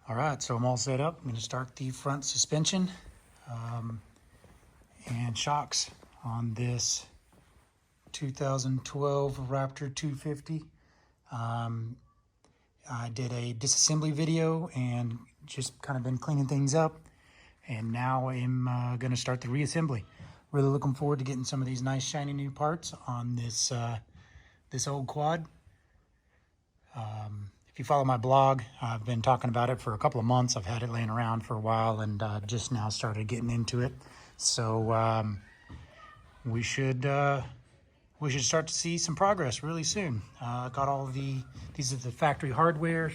All right, so I'm all set up. I'm going to start the front suspension and shocks on this 2012 Raptor 250. I did a disassembly video and just kind of been cleaning things up. And now I'm going to start the reassembly. Really looking forward to getting some of these nice shiny new parts on this this old quad. If you follow my blog, I've been talking about it for a couple of months. I've had it laying around for a while and just now started getting into it. So we should start to see some progress really soon. Got all these are the factory hardware.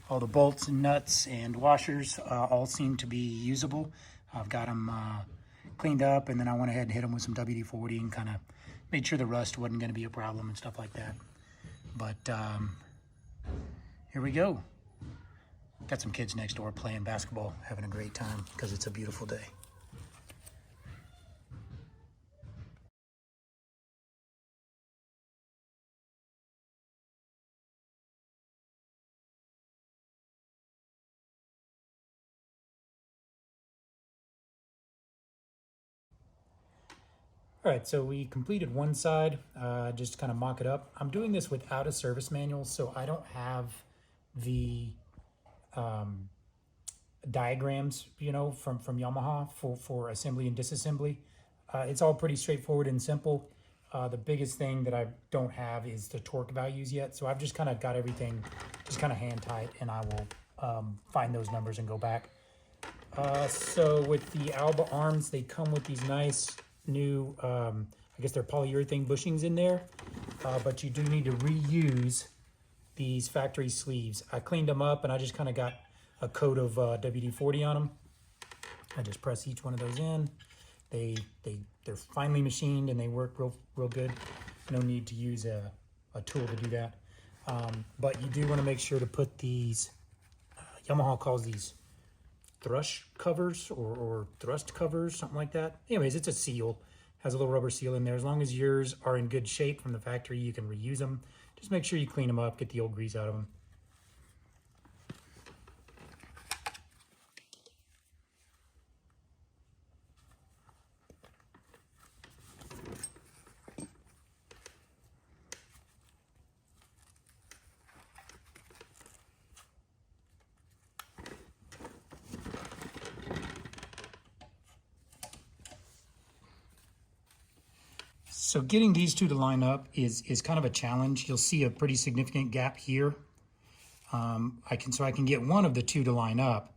All the bolts and nuts and washers all seem to be usable. I've got them cleaned up, and then I went ahead and hit them with some WD-40 and kind of made sure the rust wasn't going to be a problem and stuff like that. But here we go. Got some kids next door playing basketball, having a great time because it's a beautiful day. All right, so we completed one side, just to kind of mock it up. I'm doing this without a service manual, so I don't have the diagrams, you know, from Yamaha for assembly and disassembly. It's all pretty straightforward and simple. The biggest thing that I don't have is the torque values yet, so I've just kind of got everything just kind of hand tight, and I will find those numbers and go back. So with the Alba arms, they come with these nice new, I guess they're polyurethane bushings in there, but you do need to reuse these factory sleeves. I cleaned them up and I just kind of got a coat of WD-40 on them. I just press each one of those in. They're finely machined and they work real good. No need to use a tool to do that. But you do want to make sure to put these, Yamaha calls these thrush covers or thrust covers, something like that. Anyways, it's a seal, has a little rubber seal in there. As long as yours are in good shape from the factory, you can reuse them. Just make sure you clean them up, get the old grease out of them. So getting these two to line up is kind of a challenge. You'll see a pretty significant gap here. I can get one of the two to line up,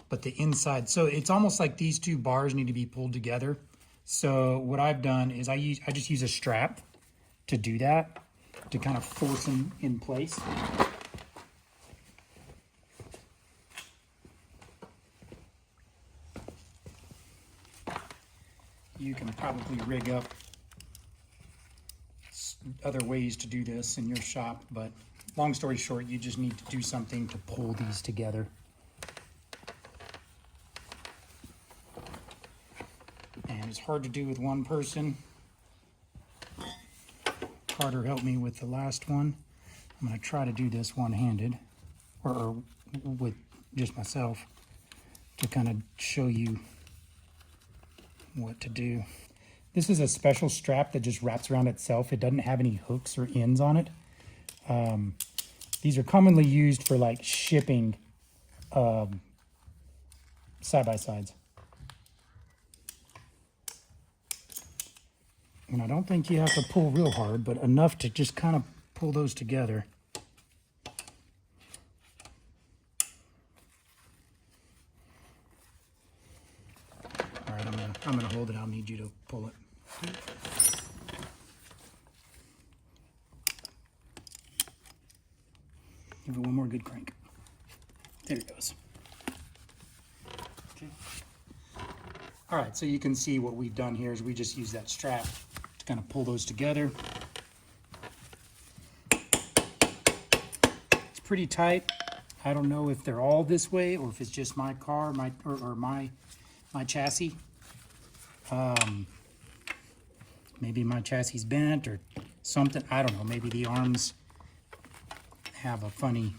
but the inside, so it's almost like these two bars need to be pulled together. So what I've done is I just use a strap to do that, to kind of force them in place. You can probably rig up other ways to do this in your shop, but long story short, you just need to do something to pull these together. And it's hard to do with one person. Carter helped me with the last one. I'm going to try to do this one-handed, or with just myself, to kind of show you what to do. This is a special strap that just wraps around itself. It doesn't have any hooks or ends on it. These are commonly used for like shipping side-by-sides. And I don't think you have to pull real hard, but enough to just kind of pull those together. All right, I'm gonna hold it. I'll need you to pull it. Give it one more good crank. There it goes. Okay. All right, so you can see what we've done here is we just use that strap to kind of pull those together. It's pretty tight. I don't know if they're all this way or if it's just my car, my chassis. Maybe my chassis is bent or something. I don't know. Maybe the arms have a funny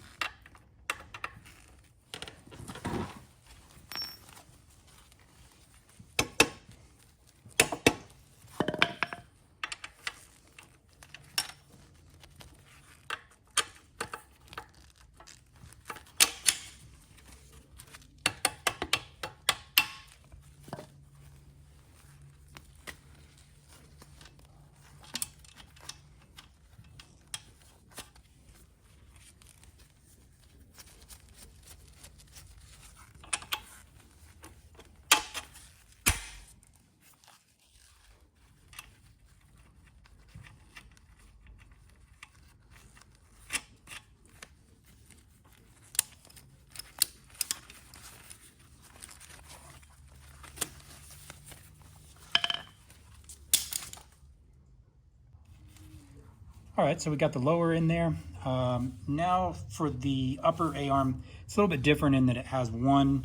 All right, so we got the lower in there. Now for the upper A-arm, it's a little bit different in that it has one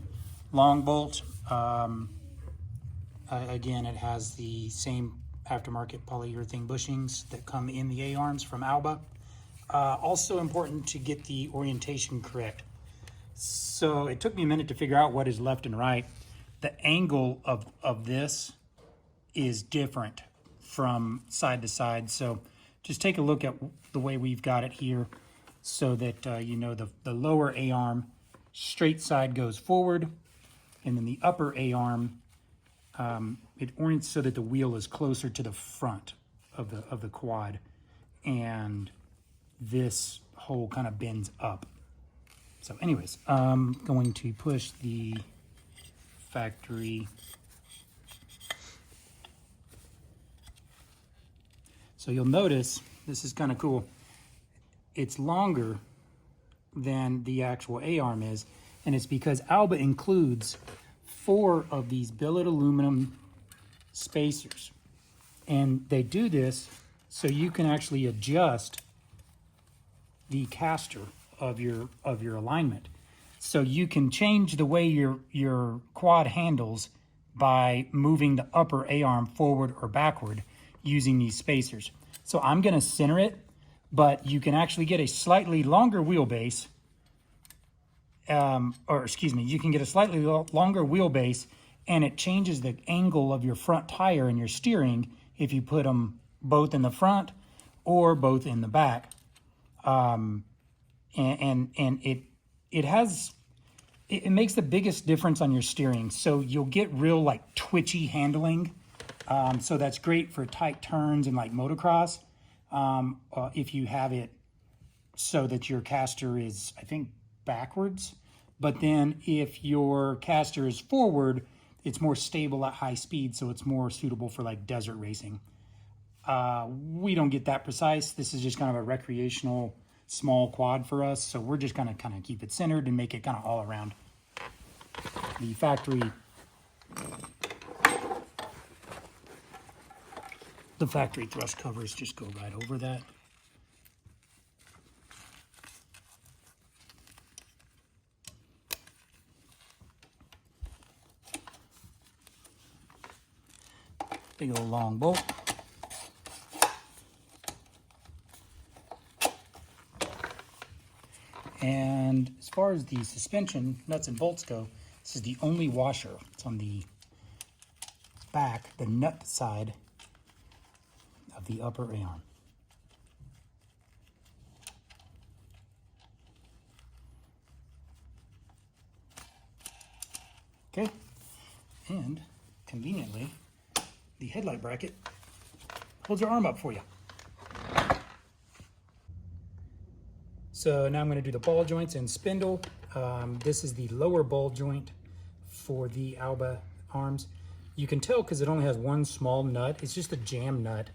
long bolt. Again, it has the same aftermarket polyurethane bushings that come in the A-arms from Alba. Also important to get the orientation correct. So it took me a minute to figure out what is left and right. The angle of this is different from side to side. So just take a look at the way we've got it here so that you know the lower A-arm straight side goes forward, and then the upper A-arm it orients so that the wheel is closer to the front of the quad, and this hole kind of bends up. So anyways, I'm going to push the factory. So you'll notice, this is kind of cool, it's longer than the actual A-arm is, and it's because Alba includes 4 of these billet aluminum spacers. And they do this so you can actually adjust the caster of your alignment. So you can change the way your quad handles by moving the upper A-arm forward or backward using these spacers. So I'm going to center it, but you can actually get a slightly longer wheelbase, you can get a slightly longer wheelbase, and it changes the angle of your front tire and your steering if you put them both in the front or both in the back. And it makes the biggest difference on your steering. So you'll get real like twitchy handling. So that's great for tight turns and like motocross. If you have it so that your caster is, I think, backwards. But then if your caster is forward, it's more stable at high speed. So it's more suitable for like desert racing. We don't get that precise. This is just kind of a recreational small quad for us. So we're just gonna kind of keep it centered and make it kind of all around. The factory thrust covers just go right over that. Big old long bolt. And as far as the suspension nuts and bolts go, this is the only washer. It's on the back, the nut side of the upper A-arm. Okay, and conveniently, the headlight bracket holds your arm up for you. So now I'm going to do the ball joints and spindle. This is the lower ball joint for the Alba arms. You can tell because it only has one small nut. It's just a jam nut.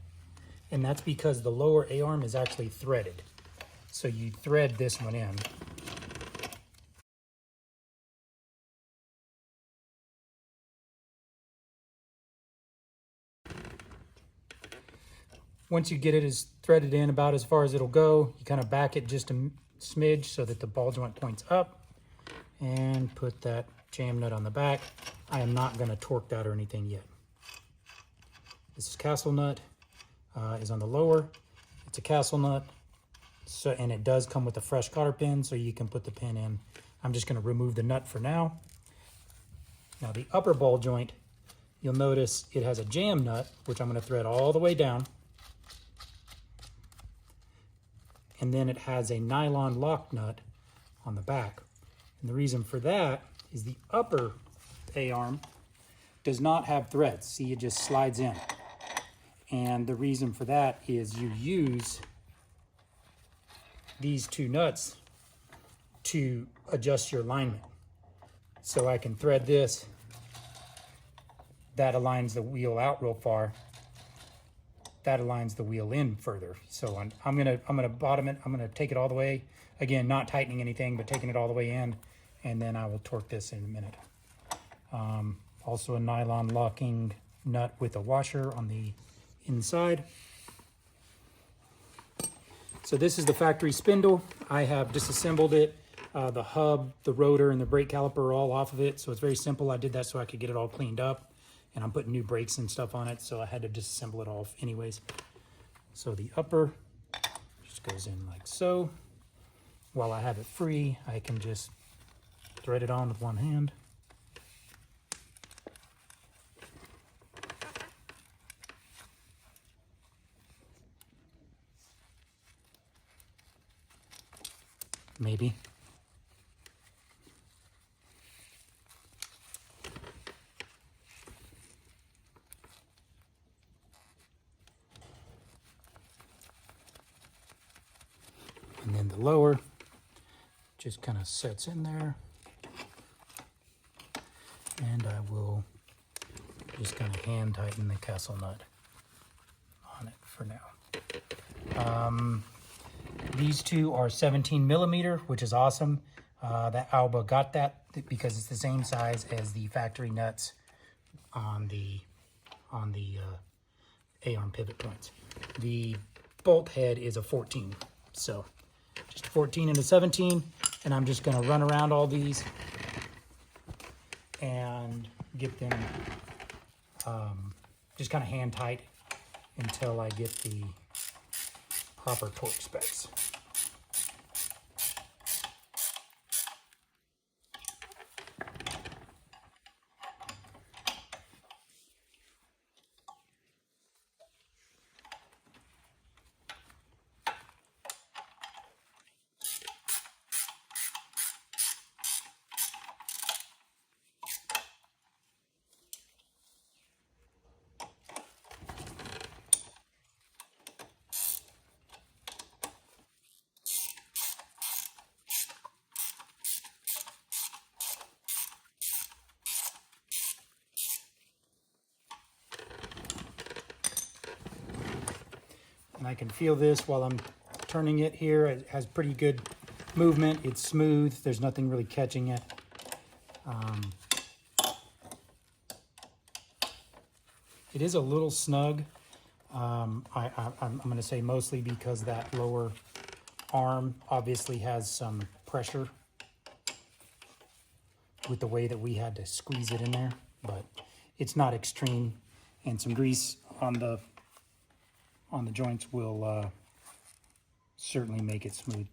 And that's because the lower A-arm is actually threaded. So you thread this one in. Once you get it as threaded in about as far as it'll go, you kind of back it just a smidge so that the ball joint points up, and put that jam nut on the back. I am not going to torque that or anything yet. This is castle nut, is on the lower. It's a castle nut, so, and it does come with a fresh cotter pin, so you can put the pin in. I'm just going to remove the nut for now. Now the upper ball joint, you'll notice it has a jam nut, which I'm going to thread all the way down. And then it has a nylon lock nut on the back. And the reason for that is the upper A-arm does not have threads. See, it just slides in. And the reason for that is you use these 2 nuts to adjust your alignment. So I can thread this, that aligns the wheel out real far. That aligns the wheel in further. So I'm gonna bottom it. I'm gonna take it all the way. Again, not tightening anything, but taking it all the way in, and then I will torque this in a minute. Also a nylon locking nut with a washer on the inside. So this is the factory spindle. I have disassembled it. The hub, the rotor, and the brake caliper are all off of it. So it's very simple. I did that so I could get it all cleaned up. And I'm putting new brakes and stuff on it, so I had to disassemble it all anyways. So the upper just goes in like so. While I have it free, I can just thread it on with one hand. Maybe. And then the lower just kind of sets in there. And I will just kind of hand tighten the castle nut on it for now. These two are 17 millimeter, which is awesome. That Alba got that because it's the same size as the factory nuts on the A-arm pivot points. The bolt head is a 14, so just 14 and a 17, and I'm just going to run around all these and get them just kind of hand tight until I get the proper torque specs. And I can feel this while I'm turning it here. It has pretty good movement. It's smooth. There's nothing really catching it. It is a little snug. I'm going to say mostly because that lower arm obviously has some pressure with the way that we had to squeeze it in there, but it's not extreme, and some grease on the joints will certainly make it smooth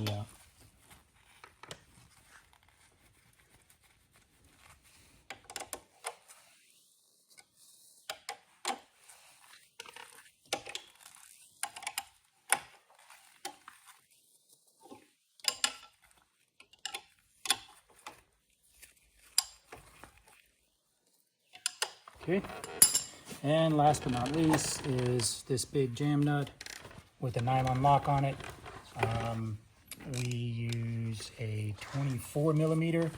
out. Okay, and last but not least is this big jam nut with a nylon lock on it. We use a 24 millimeter.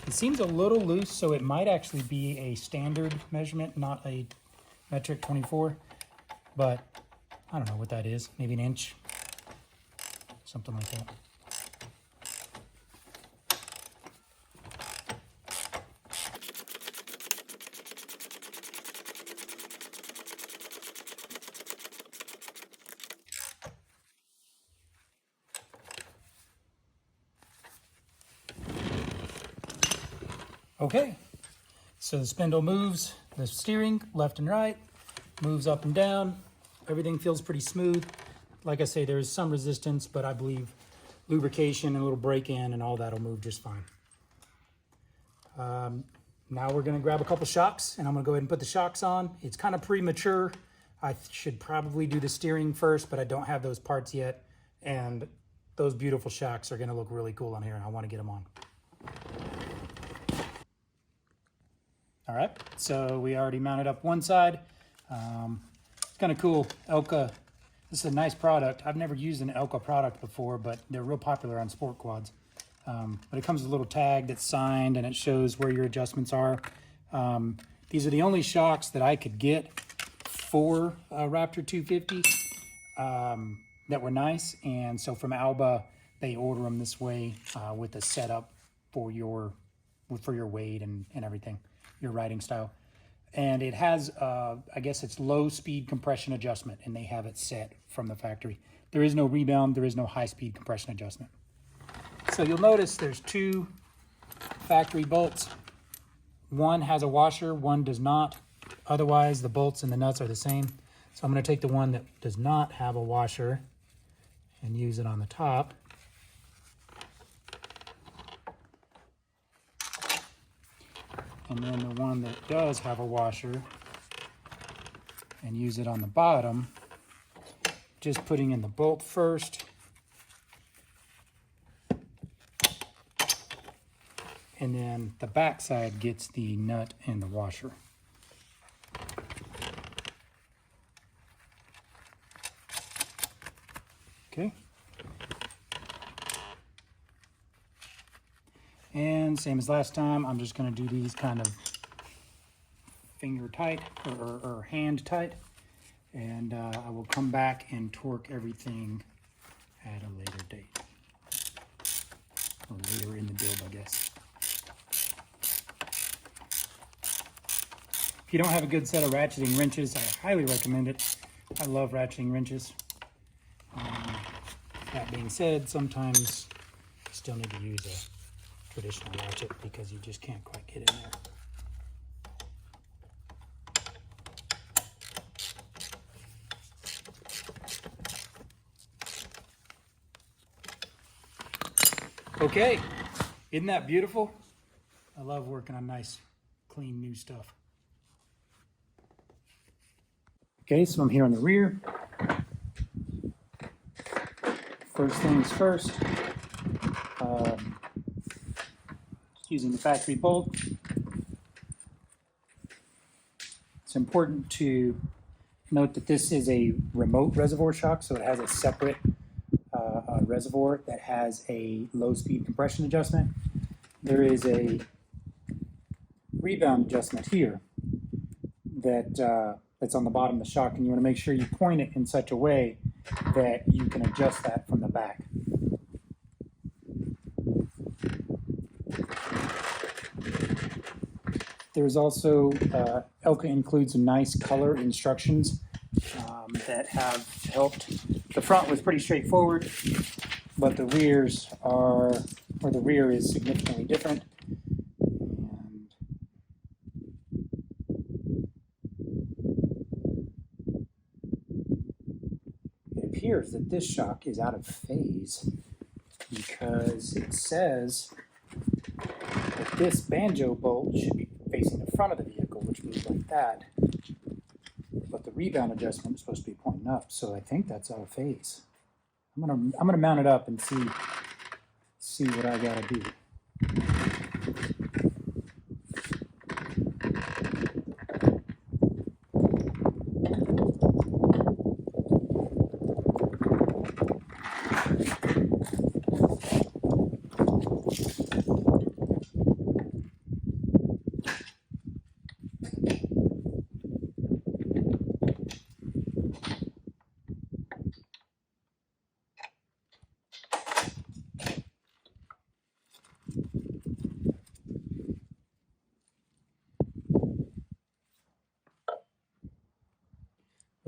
It seems a little loose, so it might actually be a standard measurement, not a metric 24, but I don't know what that is, maybe an inch, something like that. Okay, so the spindle moves, the steering left and right, moves up and down. Everything feels pretty smooth. Like I say, there is some resistance, but I believe lubrication and a little break-in and all that'll move just fine. Now we're gonna grab a couple shocks, and I'm gonna go ahead and put the shocks on. It's kind of premature. I should probably do the steering first, but I don't have those parts yet. And those beautiful shocks are gonna look really cool on here, and I wanna get them on. All right, so we already mounted up one side. It's kind of cool. Elka, this is a nice product. I've never used an Elka product before, but they're real popular on sport quads. But it comes with a little tag that's signed, and it shows where your adjustments are. These are the only shocks that I could get for a Raptor 250 that were nice. And so from Alba, they order them this way with a setup for your weight and everything, your riding style. And it has, I guess it's low speed compression adjustment, and they have it set from the factory. there is no rebound, there is no high-speed compression adjustment. So you'll notice there's two factory bolts. One has a washer, one does not. Otherwise, the bolts and the nuts are the same. So I'm going to take the one that does not have a washer and use it on the top. And then the one that does have a washer and use it on the bottom. Just putting in the bolt first. And then the back side gets the nut and the washer. Okay. And same as last time, I'm just going to do these kind of finger tight or hand tight. And I will come back and torque everything at a later date. Or later in the build, I guess. If you don't have a good set of ratcheting wrenches, I highly recommend it. I love ratcheting wrenches. That being said, sometimes you still need to use a traditional ratchet because you just can't quite get in there. Okay, isn't that beautiful? I love working on nice, clean, new stuff. Okay, so I'm here on the rear. First things first, using the factory bolt. It's important to note that this is a remote reservoir shock, so it has a separate reservoir that has a low-speed compression adjustment. There is a rebound adjustment here that's on the bottom of the shock, and you want to make sure you point it in such a way that you can adjust that from the back. There's also, Elka includes some nice color instructions that have helped. The front was pretty straightforward, but the rears are, or the rear is significantly different. And it appears that this shock is out of phase because it says that this banjo bolt should be facing the front of the vehicle, which moves like that. But the rebound adjustment is supposed to be pointing up, so I think that's out of phase. I'm gonna mount it up and see what I gotta do.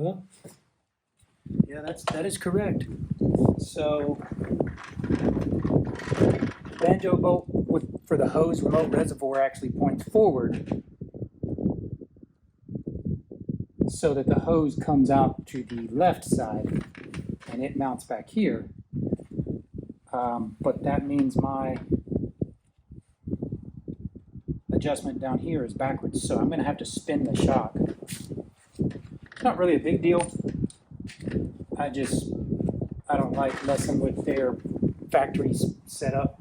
Well, yeah, that is correct. So, banjo bolt for the hose remote reservoir actually points forward so that the hose comes out to the left side and it mounts back here. But that means my adjustment down here is backwards, so I'm going to have to spin the shock. Not really a big deal. I don't like messing with their factory setup.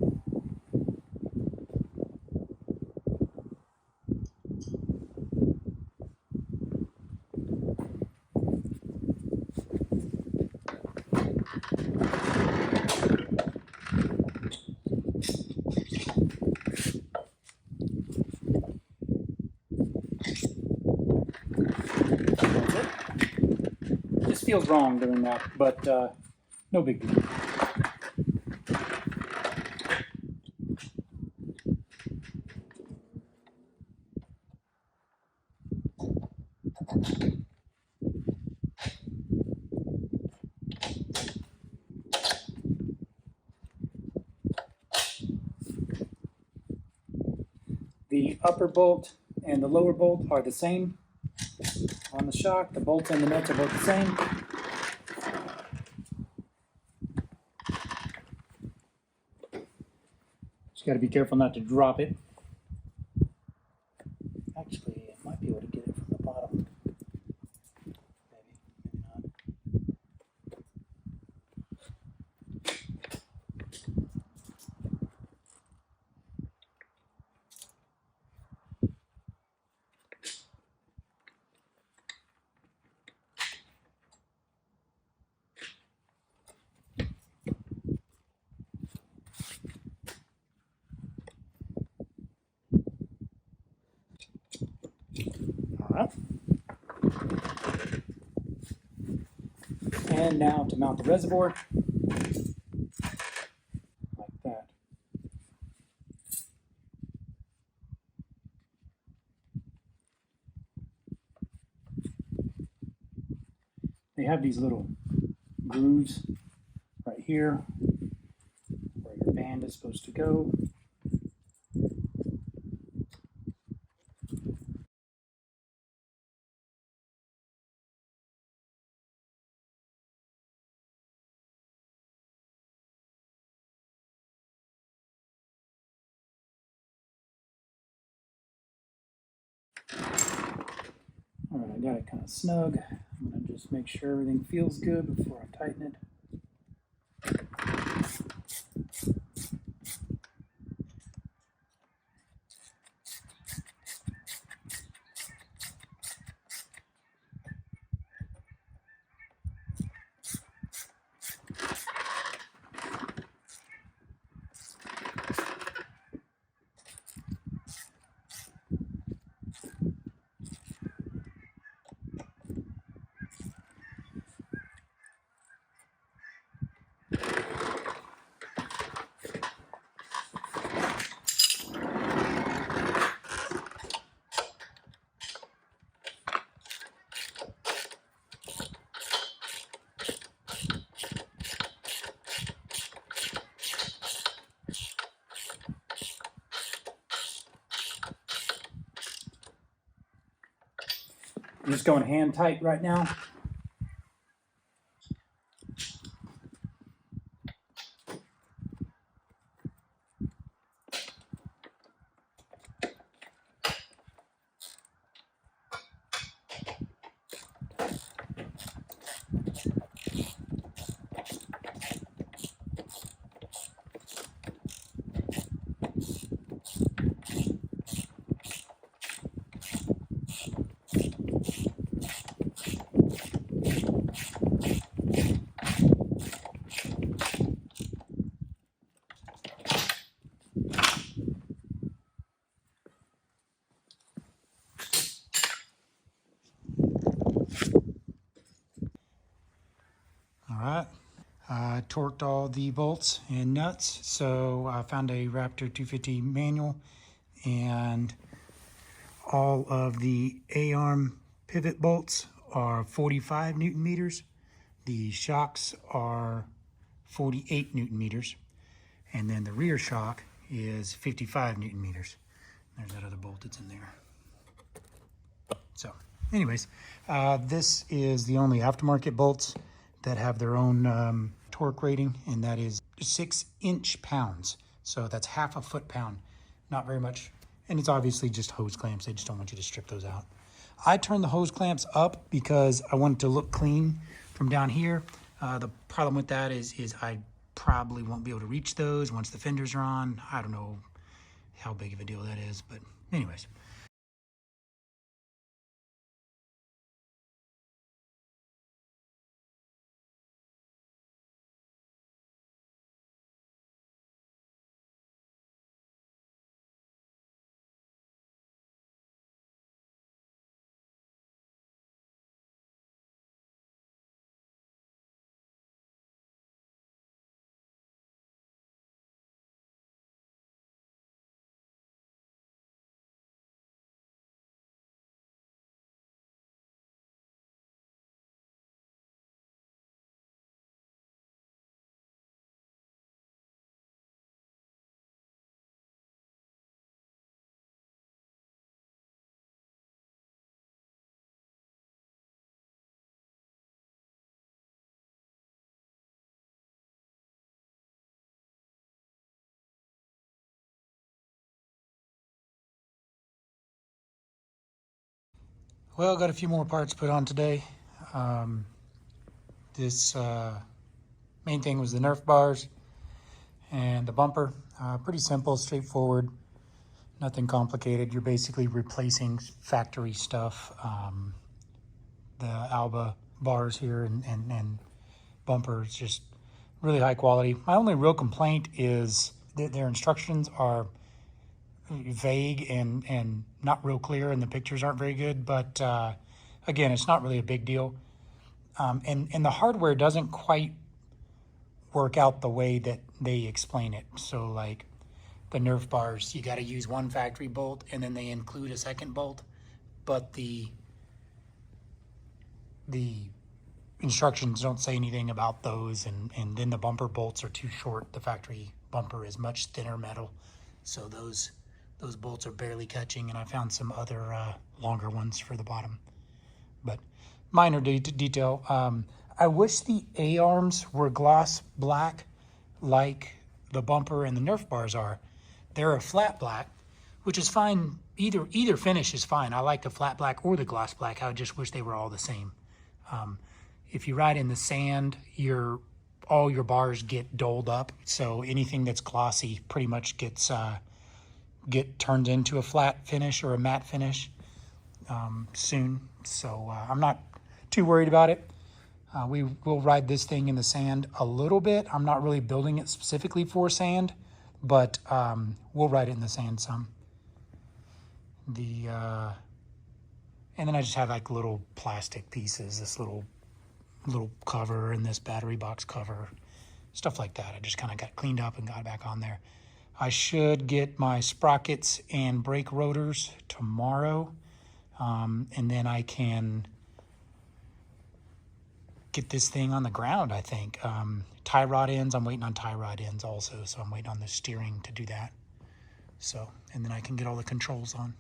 This feels wrong doing that, but no big deal. The upper bolt and the lower bolt are the same on the shock. The bolts and the nuts are both the same. Just got to be careful not to drop it. Actually, I might be able to get it from the bottom. Maybe not. All right. And now to mount the reservoir, like that. They have these little grooves right here where your band is supposed to go. All right, I got it kind of snug. I'm gonna just make sure everything feels good before I tighten it. I'm just going hand tight right now. All right, I torqued all the bolts and nuts. So I found a Raptor 250 manual, and all of the A-arm pivot bolts are 45 Newton meters. The shocks are 48 Newton meters. And then the rear shock is 55 Newton meters. There's that other bolt that's in there. So anyways, this is the only aftermarket bolts that have their own torque rating, and that is 6 inch-pounds. So that's half a foot-pound, not very much. And it's obviously just hose clamps. They just don't want you to strip those out. I turned the hose clamps up because I wanted to look clean from down here. The problem with that is I probably won't be able to reach those once the fenders are on. I don't know how big of a deal that is, but anyways. Well, got a few more parts put on today. This main thing was the nerf bars and the bumper. Pretty simple, straightforward, nothing complicated. You're basically replacing factory stuff. The Alba bars here and bumper is just really high quality. My only real complaint is that their instructions are vague and not real clear, and the pictures aren't very good, but again, it's not really a big deal. And the hardware doesn't quite work out the way that they explain it. So like the nerf bars, you got to use one factory bolt and then they include a second bolt, but the instructions don't say anything about those, and then the bumper bolts are too short. The factory bumper is much thinner metal, so those bolts are barely catching, and I found some other longer ones for the bottom, but minor detail. I wish the A-arms were gloss black like the bumper and the nerf bars are. They're a flat black, which is fine. Either finish is fine. I like the flat black or the gloss black. I just wish they were all the same. If you ride in the sand, all your bars get dulled up, so anything that's glossy pretty much gets turned into a flat finish or a matte finish soon. So I'm not too worried about it. We will ride this thing in the sand a little bit. I'm not really building it specifically for sand, but we'll ride it in the sand some. And then I just have like little plastic pieces, this little cover and this battery box cover, stuff like that. I just kind of got cleaned up and got it back on there. I should get my sprockets and brake rotors tomorrow, and then I can get this thing on the ground, I think. Tie rod ends, I'm waiting on tie rod ends also, so I'm waiting on the steering to do that. So, and then I can get all the controls on.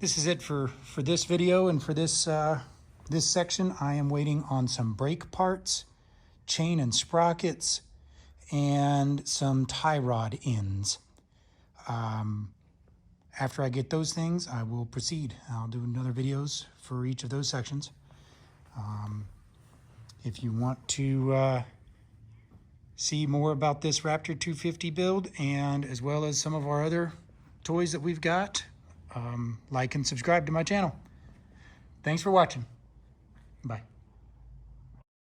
This is it for this video and for this this section. I am waiting on some brake parts, chain and sprockets, and some tie rod ends. After I get those things, I will proceed. I'll do another videos for each of those sections. If you want to see more about this Raptor 250 build, and as well as some of our other toys that we've got, like and subscribe to my channel. Thanks for watching. Bye.